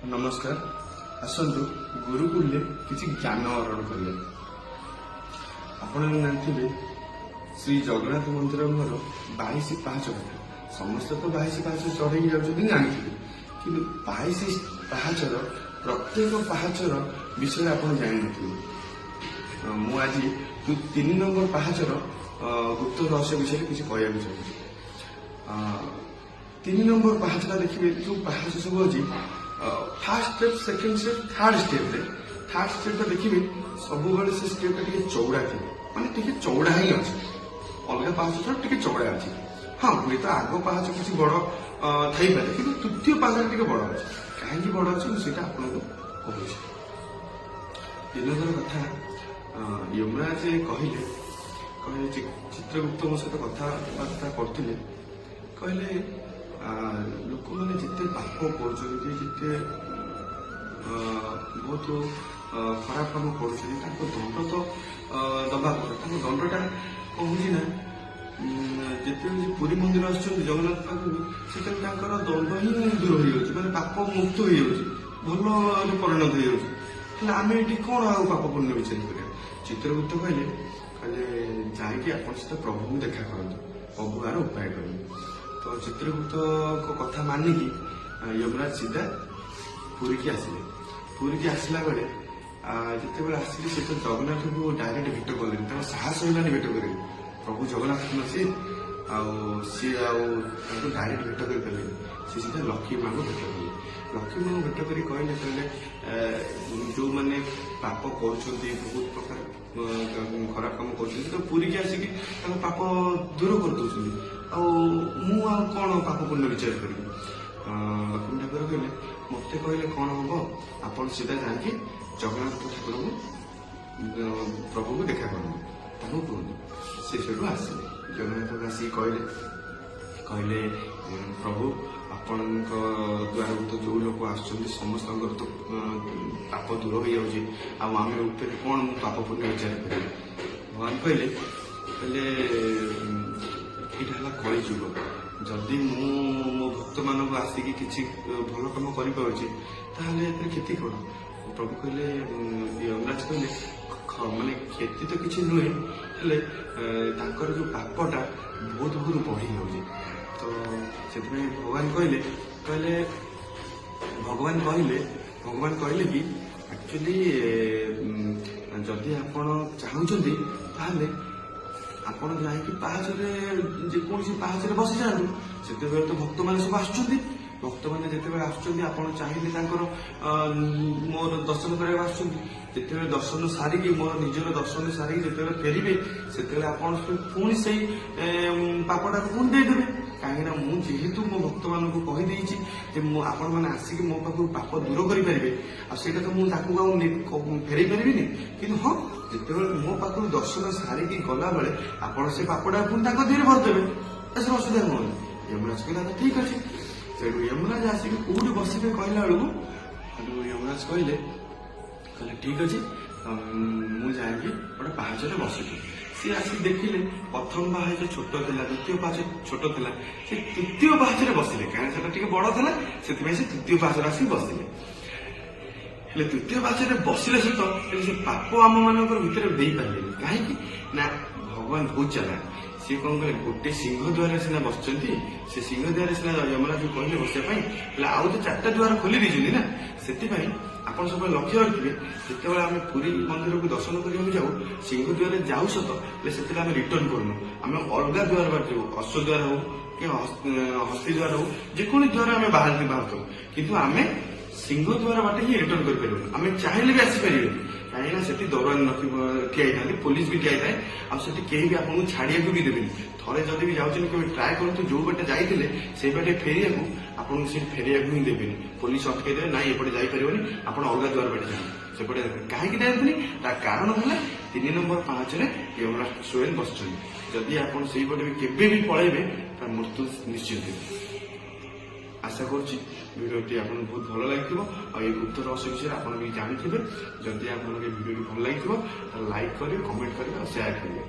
नमस्कार। आसतु गुरुकुल किसी ज्ञान अहरण करिए। आपण जानते श्री जगन्नाथ मंदिर मोर 22 पाहाच घाट समस्त तो 22 पाहाच चढ़े जाती जानते कि 22 पाहाचर प्रत्येक पाहाचर विषय आप जान मु आज 3 नंबर पाहाचर गुप्त रहस्य विषय किसी कहना चाहिए। 3 नंबर पाहाचटा देखिए जो पाहाच सब अच्छी fast step second step third step देखिए सब से स्टेप टे चौड़ा थे माने चौड़ा ही अच्छे अलग पाहाच टे चौड़ा अच्छे। हाँ हुए तो आग पाहाच किसी बड़ थी पारे कि तृतीय पाहाच टे बड़ अच्छे कहीं बड़ अच्छे मुझे आपको कहूँ। दिनकर कथा यमराज कहले चित्रगुप्त मो सहित कथबार्ता करते कहले लोक मैंने जिते पाप करते बहुत खराब काम कर दंड तो दबा दंडटा कौन ना जिते पुरी मंदिर आस जगन्नाथ पाखु से दंड ही दूर हो मैंने पाप मुक्त हो भल परिणत हो आम ये कौन आ पाप पुण्य विचार कर चित्रगुप्त कहले जाकि आप प्रभु को देखा करते प्रभु आर उपाय करें। तो चित्रगुप्त को कथा मानिकी यमराज सीधा पुरी की आसिले। पुरी की आसला बेले जिते आसिले से तो जगन्नाथ को डायरेक्ट भेट कले साहस होगा भेट कर प्रभु जगन्नाथ सी सी डायरेक्ट भेट कर सी सीधा लक्ष्मी माँ को भेट कले। लक्ष्मी माँ भेट कर कहले जो मैंने पाप कर बहुत प्रकार खराब काम कर तो पुरी की आसिक पाप दूर कर दौरान कौन पाप पुण्य विचार करी। लक्ष्मी ठाकुर कहले मत कहले कौन हम आप सीधा जाकि जगन्नाथ ठाकुर को प्रभु को देखा करूँ कहूँ से आसिले जगन्नाथ आसिक कहले प्रभु आपण द्वारा तो जो लोग आस समस्त तो पाप दूर हो जाए आम ऊपर कौन पाप पुण्य विचार करें। भगवान कहले यहाँ कली जुग जदि मो भक्त मान आसिक किसी भल कम कर क्षति कौन प्रभु कहले यमराज कहले माने क्षति तो किसी नुहे जो पापटा बहुत बहुत बढ़ी जाऊे। तो से भगवान कहले कि एक्चुअली जदि आपण चाहते ताहले आपण जाकि पाहाचरे जेकोसी पाहाचरे बसी जातु से तो भक्त मैंने सब आसुच्च भक्त मैंने जिते आसुच्च चाहिए मोर दर्शन कराया आसुच्च दर्शन सारिकी मोर निजर दर्शन सारिकी जिते फेरबे से पुणी से पापटा पुणी देदेवे कहीं मुझे मो भक्त मान कहीदे आपण मैंने आसिक मो पाखु पाप दूर करेंगे आटा तो मुझे फेरई पारि कि हाँ जिते मो पाखु दर्शन सारिकी गला बेले आप से पापटा पुणी धीरे भरदेवे ऐसा असुविधा कौन। यमराज कहला ठीक अच्छे से यमराज आसिक कौटी बसबे कहला बेलू यमराज कहले ठीक अच्छे मुझे गोटे पाहाचरे बसुची सी आसिक देखिले प्रथम पाहाच छोट था द्वितीय पाहाच छोट था से तृतीय पाहाचरे बसिले कहीं बड़ था से तृतीय पाहाचरे आसिक बसिले तृतीय पाहाचरे बसिले सहित से पाप आम मान भितर दे पारे कहीं भगवान बहुत चला सी कौन कहे गोटे सिंह द्वार सीना बस सिंह द्वार सीना यमराज कहले बसवाई आउ तो 4टा द्वार खोली देती ना से आप सब लक्ष्य रखिए जिते आम पुरी मंदिर को दर्शन करने जाऊ सिंह द्वार जाऊ सत से आम रिटर्न करूँ आम अलग द्वार बाटे अश्व द्वार हो कि हस्ती द्वार हो जेको द्वार आम बाहर किंतु आम सिंह द्वार बाटे ही रिटर्न कर आम चाहिए भी आसपारे कहीं से दौरान ठिया था पुलिस भी ठिया थाए आगे भी आपको छाड़िया भी देवे थे जब भी जाऊँ कभी ट्राए करूँ जो बाटे जाते से बाटे फेरिया आपको से फेरिया ही देवे पुलिस अटकईदे ना एपटे जापरि आप अलग द्वार बाटे जाए सेपटे कहीं जाती कारण है 3 नंबर पाहाचरे यमराज स्वयं बस जदि आप केवे भी पलैबे मृत्यु निश्चित। आशा करुँची भिडियोटी आप बहुत भल लगे गुप्त रहस्य विषय आप भी जानी जदि आप भिडियो भल लगे लाइक करेंगे कमेंट करेंगे और शेयर करेंगे।